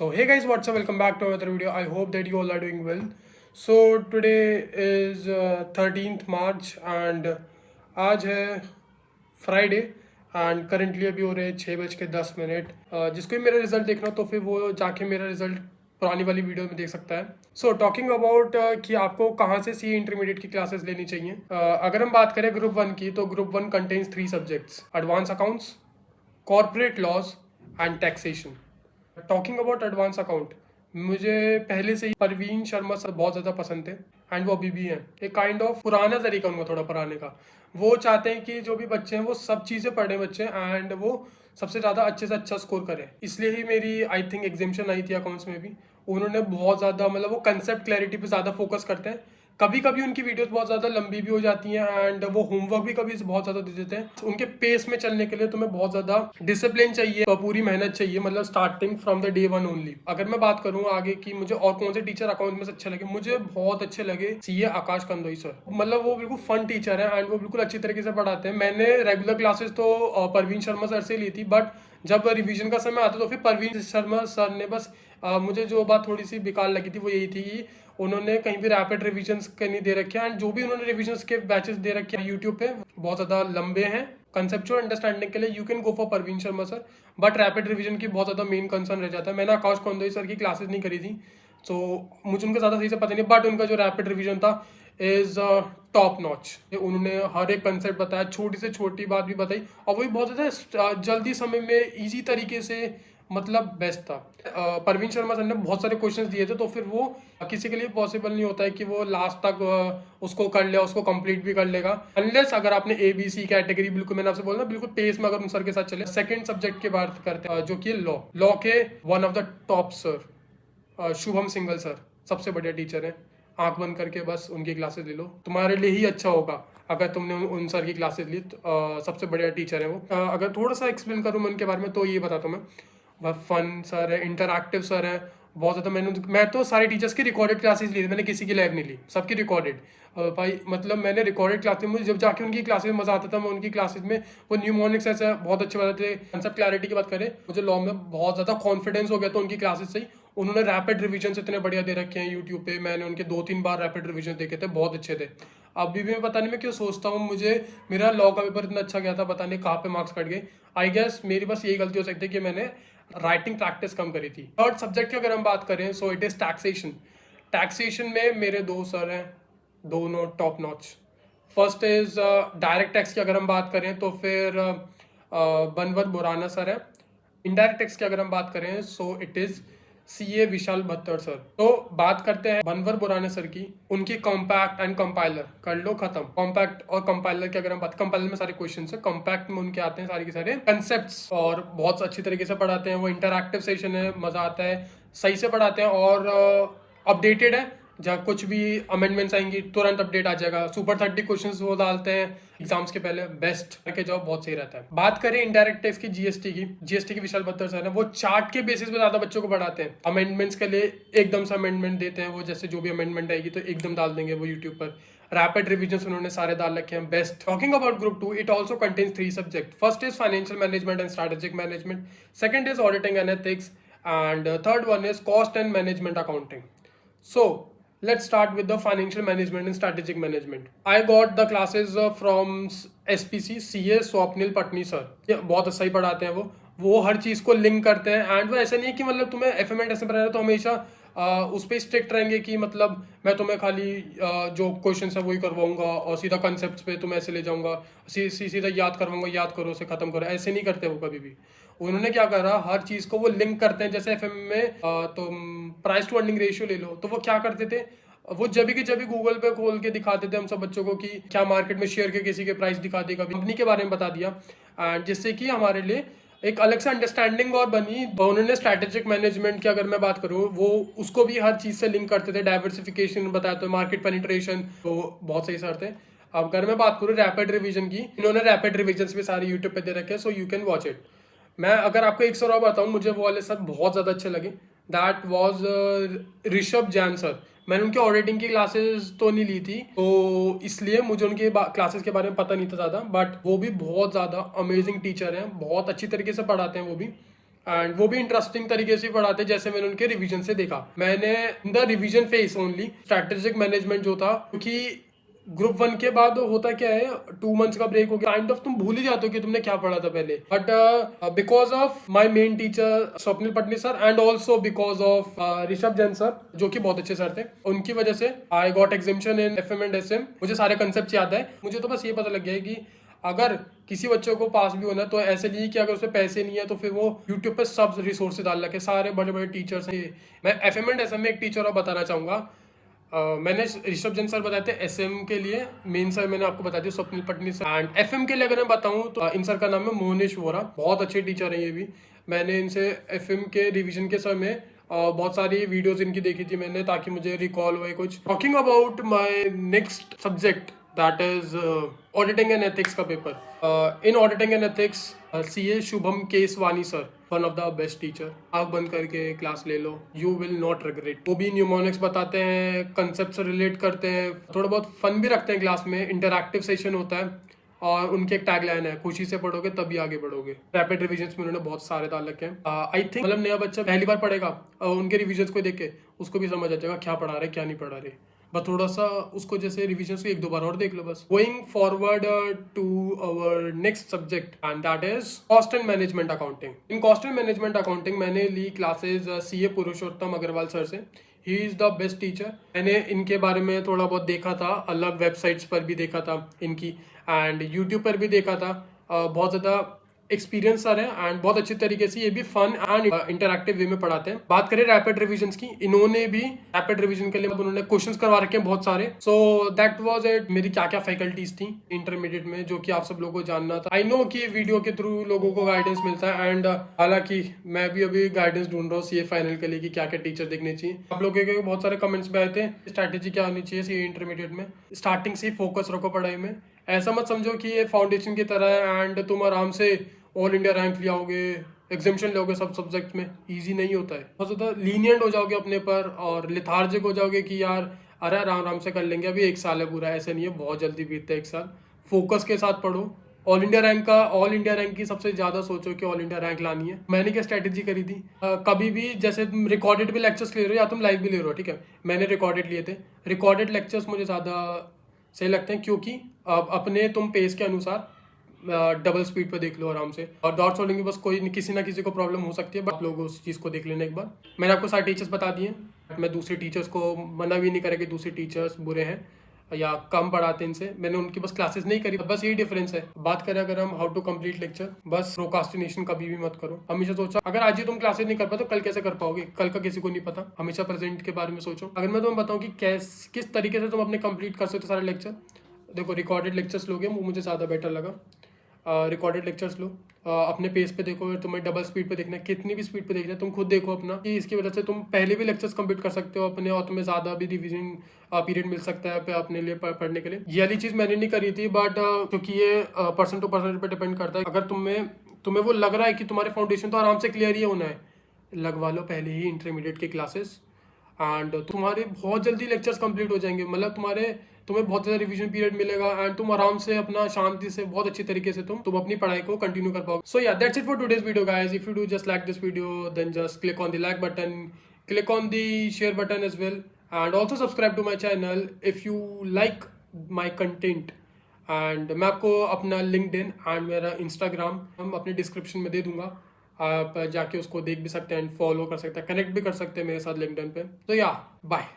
So hey guys, what's up? Welcome back to another video. I hope that you all are doing well. So today is 13th March and आज है Friday and currently अभी हो रहे हैं 6:10। जिसको भी मेरा रिजल्ट देखना हो तो फिर वो जाके मेरा रिजल्ट पुरानी वाली वीडियो में देख सकता है। सो टॉकिंग अबाउट कि आपको कहाँ से सी इंटरमीडिएट की क्लासेस लेनी चाहिए। अगर हम बात करें ग्रुप 1 की तो group 1 contains 3 subjects: advance accounts, corporate laws and taxation. Talking about advance account, मुझे पहले से ही परवीन शर्मा सर बहुत ज़्यादा पसंद थे एंड वो अभी भी हैं। एक काइंड ऑफ पुराना तरीका उनका थोड़ा पढ़ाने का। वो चाहते हैं कि जो भी बच्चे हैं वो सब चीज़ें पढ़े बच्चे एंड वो सबसे ज़्यादा अच्छे से अच्छा स्कोर करें। इसलिए ही मेरी आई थिंक एग्जामिशन आई थी अकाउंट्स में भी। उन्होंने बहुत ज़्यादा मतलब वो कंसेप्ट क्लैरिटी पे ज़्यादा फोकस करते हैं। कभी कभी उनकी वीडियोस बहुत ज़्यादा लंबी भी हो जाती हैं एंड वो होमवर्क भी कभी बहुत ज़्यादा दे देते हैं। उनके पेस में चलने के लिए तुम्हें बहुत ज़्यादा डिसिप्लिन चाहिए, पूरी मेहनत चाहिए, मतलब starting from the day one only. अगर मैं बात करूँ आगे की मुझे और कौन से टीचर अकाउंट में से अच्छे लगे, मुझे बहुत अच्छे लगे सीए आकाश कंदोई सर। मतलब वो बिल्कुल फन टीचर है एंड वो बिल्कुल अच्छी तरीके से पढ़ाते हैं। मैंने रेगुलर क्लासेस तो परवीन शर्मा सर से ली थी, बट जब रिवीजन का समय आता तो फिर परवीन शर्मा सर ने बस मुझे जो बात थोड़ी सी बेकार लगी थी वो यही थी कि उन्होंने कहीं भी रैपिड रिविजन्स के नहीं दे रखे हैं एंड जो भी उन्होंने रिविजन्स के बैचेस दे रखे हैं यूट्यूब पे बहुत ज़्यादा लंबे हैं। कंसेप्चुअल अंडरस्टैंडिंग के लिए you can go for Parveen Sharma sir, but rapid revision की बहुत ज़्यादा मेन कंसर्न रह जाता है। मैंने आकाश कंदोई सर की क्लासेस नहीं करी थी तो मुझे उनका ज़्यादा सही से पता नहीं, बट उनका जो रैपिड रिविजन था इज़ टॉप नॉच। उन्होंने हर एक कंसेप्ट बताया, छोटी से छोटी बात भी बताई और वो भी बहुत ज़्यादा जल्दी समय में ईजी तरीके से, मतलब बेस्ट था। परवीन शर्मा सर ने बहुत सारे क्वेश्चंस दिए थे तो फिर वो किसी के लिए पॉसिबल नहीं होता है कि वो लास्ट तक उसको कर ले, उसको कंप्लीट भी कर लेगा, अनलेस अगर आपने ABC कैटेगरी बिल्कुल मैंने आपसे बोला बिल्कुल पेस में अगर उन सर के साथ चले। सेकंड सब्जेक्ट की बात करते हैं जो कि लॉ के one of the top sir Shubham single sir सबसे बढ़िया टीचर है। आंख बंद करके बस उनकी क्लासेस ले लो, तुम्हारे लिए ही अच्छा होगा अगर तुमने उन सर की क्लासेस ली। सबसे बढ़िया टीचर है वो। अगर थोड़ा सा एक्सप्लेन करूँ मैं उनके बारे में तो ये बताता हूँ मैं। वह फन सर है, इंटरैक्टिव सर है बहुत ज़्यादा। मैं तो सारे टीचर्स की रिकॉर्डेड क्लासेस ली थी, मैंने किसी की लाइव नहीं ली, सबकी रिकॉर्डेड। भाई मतलब मैंने रिकॉर्डेड क्लास में मुझे जब जाके उनकी क्लासेस में मज़ा आता था। मैं उनकी क्लासेस में वो न्यूमोनिक्स ऐसा बहुत अच्छे बताते थे। कंसेप्ट क्लैरिटी की बात करें, मुझे लॉ में बहुत ज़्यादा कॉन्फिडेंस हो गया था उनकी क्लासेस से ही। उन्होंने रैपिड रिविजन इतने बढ़िया दे रखे हैं यूट्यूब पे, मैंने उनके 2-3 बार रैपिड रिविजन देखे थे, बहुत अच्छे थे। अभी भी मैं पता नहीं मैं क्यों सोचता हूँ मुझे मेरा लॉ का पेपर इतना अच्छा गया था, पता नहीं कहाँ पे मार्क्स कट गए। आई गेस मेरी बस यही गलती हो सकती है कि मैंने राइटिंग प्रैक्टिस कम करी थी। थर्ड सब्जेक्ट की अगर हम बात करें so it is taxation. Taxation में मेरे 2 सर हैं, दोनों top notch. First is direct tax की अगर हम बात करें तो फिर बनवर बुराना सर है। इनडायरेक्ट टैक्स की अगर हम बात करें so it is CA Vishal Bhattar sir. तो बात करते हैं बनवर बुराना सर की। उनकी कॉम्पैक्ट एंड कंपाइलर कर लो खत्म। कॉम्पैक्ट और कंपाइलर की अगर हम बात, कंपाइलर में सारे क्वेश्चन है, कॉम्पैक्ट में उनके आते हैं सारे के सारे कंसेप्ट्स और बहुत अच्छी तरीके से पढ़ाते हैं। वो इंटरैक्टिव सेशन है, मजा आता है, सही से पढ़ाते हैं और अपडेटेड है। जहाँ कुछ भी अमेंडमेंट्स आएंगी तुरंत अपडेट आ जाएगा। सुपर 30 क्वेश्चंस वो डालते हैं एग्जाम्स के पहले, बेस्ट करके जॉब बहुत सही रहता है। बात करें इनडायरेक्ट टैक्स की, जीएसटी की विशाल बत्तर सर है, वो चार्ट के बेसिस पे ज्यादा बच्चों को पढ़ाते हैं। अमेंडमेंट्स के लिए एकदम से अमेंडमेंट देते हैं वो, जैसे जो भी अमेंडमेंट आएगी तो एकदम डाल देंगे वो यूट्यूब पर। रैपिड रिविजन उन्होंने सारे डाल रखे हैं, best. Talking about group 2, it also contains 3 subject. First is financial management and strategic management, second is auditing and ethics and third one is cost and management accounting. So let's start with the financial management and strategic management. I got the classes from SPC CA Swapnil Patni sir. ये बहुत अच्छा ही पढ़ाते हैं वो हर चीज़ को link करते हैं and वो ऐसा नहीं है कि मतलब तुम्हें FMA ऐसे पढ़ा रहे तो हमेशा उस पर स्ट्रिक्ट रहेंगे कि मतलब मैं तुम्हें खाली जो क्वेश्चन है वही करवाऊंगा और सीधा कंसेप्ट पे तुम्हें ऐसे ले जाऊंगा, सीधा याद करवाऊंगा, याद करो उसे खत्म करो, ऐसे नहीं करते वो कभी भी। उन्होंने क्या करा, हर चीज़ को वो लिंक करते हैं। जैसे FM में तुम प्राइस टू अर्निंग रेशियो ले लो, तो वो क्या करते थे, वो जब भी गूगल पे खोल के दिखाते थे हम सब बच्चों को कि क्या मार्केट में शेयर के किसी के प्राइस दिखा दी, कभी कंपनी के बारे में बता दिया, एंड जिससे कि हमारे लिए एक अलग से अंडरस्टैंडिंग और बनी। उन्होंने स्ट्रैटेजिक मैनेजमेंट की अगर मैं बात करूँ, वो उसको भी हर चीज़ से लिंक करते थे। डाइवर्सिफिकेशन बताया, तो मार्केट पेनिट्रेशन, तो बहुत सही सर थे। अब अगर मैं बात करूँ रैपिड रिवीजन की, इन्होंने रैपिड रिवीजन भी सारे यूट्यूब पे दे रखे हैं, so you can watch it. मैं अगर आपको एक सर और बताऊँ, मुझे वो वाले सर बहुत ज़्यादा अच्छे लगे। That was Rishabh Jain sir. मैंने उनकी ऑडिटिंग की क्लासेस तो नहीं ली थी, तो इसलिए मुझे उनकी क्लासेस के बारे में पता नहीं था ज़्यादा, बट वो भी बहुत ज़्यादा अमेजिंग टीचर हैं, बहुत अच्छी तरीके से पढ़ाते हैं वो भी। एंड वो भी इंटरेस्टिंग तरीके से पढ़ाते जैसे मैंने उनके रिवीजन से देखा। मैंने in the revision face only strategic management जो था, क्योंकि ग्रुप 1 के बाद होता क्या है 2 मंथ्स का ब्रेक हो गया, काइंड ऑफ तुम भूल ही जाते हो कि तुमने क्या पढ़ा था पहले। But because of my main teacher Swapnil Patni sir and also because of Rishabh Jain sir जो कि बहुत अच्छे सर थे, उनकी वजह से I got exemption in FM and SM। मुझे सारे कंसेप्ट याद है। मुझे तो बस ये पता लग गया है कि अगर किसी बच्चों को पास भी होना है तो ऐसे नहीं कि अगर उसमें पैसे नहीं है तो फिर वो यूट्यूब पे सब रिसोर्सेज डाल रखे, सारे बड़े बड़े टीचर्स हैं। मैं FM एंड SM में एक टीचर और बताना चाहूँगा। मैंने ऋषभ जैन सर बताए थे SM के लिए, मेन सर मैंने आपको बता दिया Swapnil Patni sir. And FM के लिए अगर मैं बताऊँ तो इन सर का नाम है मोहनेश वोरा, बहुत अच्छे टीचर हैं ये भी। मैंने इनसे FM के रिवीजन के समय बहुत सारी वीडियोस इनकी देखी थी मैंने, ताकि मुझे रिकॉल हुए कुछ। Talking about my next subject that is auditing and ethics का paper. In auditing and ethics CA Shubham Keswani sir, one of the best teacher. आँख बंद करके क्लास ले लो, यू विल नॉट रिग्रेट। वो भी न्यूमोनिक्स बताते हैं, कंसेप्ट से रिलेट करते हैं, थोड़ा बहुत फन भी रखते हैं क्लास में, इंटरैक्टिव सेशन होता है। और उनके एक टैगलाइन है, खुशी से पढ़ोगे तभी आगे बढ़ोगे। रैपिड रिविजन्स में उन्होंने बहुत सारे डाल रखे हैं। आई थिंक मतलब नया बच्चा पहली बार पढ़ेगा उनके रिविजन्स को देख के उसको भी समझ आ जाएगा क्या पढ़ा रहे क्या नहीं पढ़ा रहे। बस थोड़ा सा उसको जैसे रिविजन्स को 1-2 बार और देख लो बस। Going forward to our next subject and that is cost and management accounting. In cost and management accounting मैंने ली classes CA Purushottam Agarwal sir से। He is the best teacher. मैंने इनके बारे में थोड़ा बहुत देखा था, अलग वेबसाइट्स पर भी देखा था इनकी, एंड यूट्यूब पर भी देखा था। बहुत ज़्यादा एक्सपीरियंस सर है एंड बहुत अच्छे तरीके से ये भी फन एंड इंटरैक्टिव वे में पढ़ाते हैं। बात करें रैपिड रिवीजन्स की, इन्होंने भी रैपिड रिवीजन के लिए उन्होंने क्वेश्चंस करवा रखे हैं बहुत सारे। So that was it. मेरी क्या क्या फैकल्टीज थी इंटरमीडिएट में जो कि आप सब लोगों को जानना था। आई नो कि वीडियो के थ्रू लोगों को गाइडेंस मिलता है, एंड हालांकि मैं भी अभी गाइडेंस ढूंढ रहा हूँ CA फाइनल के लिए कि क्या क्या टीचर देखने चाहिए। आप लोगों के बहुत सारे कमेंट्स में आए थे स्ट्रैटेजी क्या होनी चाहिए CA इंटरमीडिएट में। स्टार्टिंग से फोकस रखो पढ़ाई में, ऐसा मत समझो कि ये फाउंडेशन की तरह है एंड तुम आराम से ऑल इंडिया रैंक ले आओगे, एग्जामिशन लोगे सब सब्जेक्ट में। इजी नहीं होता है, बहुत ज़्यादा लीनियंट हो जाओगे अपने पर और लिथार्जिक हो जाओगे कि यार अरे आराम आराम से कर लेंगे, अभी 1 साल है पूरा। ऐसे नहीं है, बहुत जल्दी बीतता है 1 साल। फोकस के साथ पढ़ो। ऑल इंडिया रैंक की सबसे ज़्यादा सोचो कि ऑल इंडिया रैंक लानी है। मैंने क्या स्ट्रैटेजी करी थी, कभी भी जैसे तुम रिकॉर्डेड भी लेक्चर्स ले रहे हो या तुम लाइव भी ले रहे हो, ठीक है, मैंने रिकॉर्डेड लिए थे। रिकॉर्डेड लेक्चर्स मुझे ज़्यादा सही लगते हैं क्योंकि अपने तुम पेस के अनुसार डबल स्पीड पे देख लो आराम से। और डॉट सॉल्विंग बस कोई किसी ना किसी को प्रॉब्लम हो सकती है, बट आप लोग उस चीज़ को देख लेना एक बार। मैंने आपको सारे टीचर्स बता दिए। मैं दूसरे टीचर्स को मना भी नहीं करें कि दूसरे टीचर्स बुरे हैं या कम पढ़ाते हैं इनसे। मैंने उनकी बस क्लासेस नहीं करी, बस यही डिफरेंस है। बात करें अगर हम हाउ टू कंप्लीट लेक्चर, बस प्रोकास्टिनेशन कभी भी मत करो। हमेशा सोचो अगर आज ही तुम क्लासेस नहीं कर पाए तो कल कैसे कर पाओगे, कल का किसी को नहीं पता। हमेशा प्रेजेंट के बारे में सोचो। अगर मैं तुम्हें बताऊँ कि किस तरीके से तुम अपने कंप्लीट कर सकते हो सारे लेक्चर, देखो रिकॉर्डेड लेक्चर्स लोगे, वो मुझे ज़्यादा बेटर लगा। रिकॉर्डेड लेक्चर्स लो, अपने पेस पे देखो। तुम्हें डबल स्पीड पे देखना है, कितनी भी स्पीड पे देखना है तुम खुद देखो अपना, कि इसकी वजह से तुम पहले भी लेक्चर्स कंप्लीट कर सकते हो अपने, और तुम्हें ज़्यादा भी रिवीजन पीरियड मिल सकता है अपने लिए पढ़ने के लिए। ये वाली चीज़ मैंने नहीं करी थी, बट क्योंकि ये पर्सन टू पर्सन पे डिपेंड करता है। अगर तुम्हें वो लग रहा है कि तुम्हारे फाउंडेशन तो आराम से क्लियर ही होना है, लगवा लो पहले ही इंटरमीडिएट के क्लासेस एंड तुम्हारे बहुत जल्दी लेक्चर्स कंप्लीट हो जाएंगे। मतलब तुम्हें बहुत ज़्यादा रिवीजन पीरियड मिलेगा एंड तुम आराम से अपना शांति से बहुत अच्छी तरीके से तुम अपनी पढ़ाई को कंटिन्यू कर पाओगे। So yeah that's it for today's video guys. If you do just like this video then just click on the like button, click on the share button as well, and also subscribe to my channel if you like my content. And मैं आपको अपना LinkedIn and मेरा Instagram हम अपने description में दे दूंगा, आप जाके उसको देख भी सकते हैं एंड फॉलो कर सकते हैं, कनेक्ट भी कर सकते हैं मेरे साथ लिंक्डइन पे। तो या बाय।